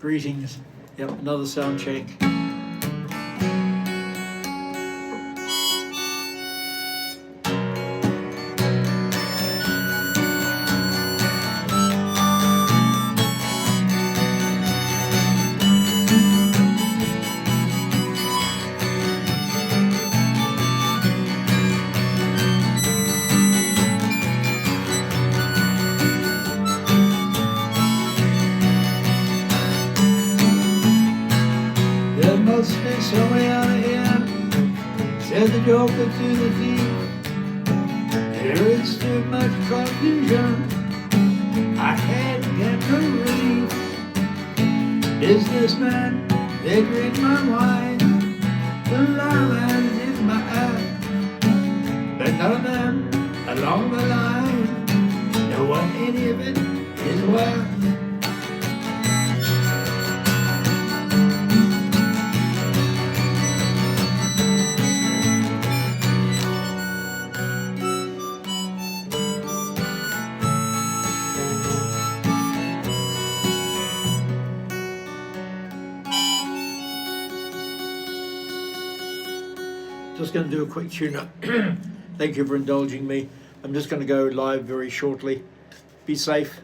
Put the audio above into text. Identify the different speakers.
Speaker 1: Greetings. Yep, another sound check. There must be some way out of here, said the joker to the thief. There is too much confusion, I can't get no relief. Businessman, they drink my wine, the lines in my eye, but none of them along the line know what any of it is worth. Just going to do a quick tune-up. Thank you for indulging me. I'm just going to go live very shortly. Be safe.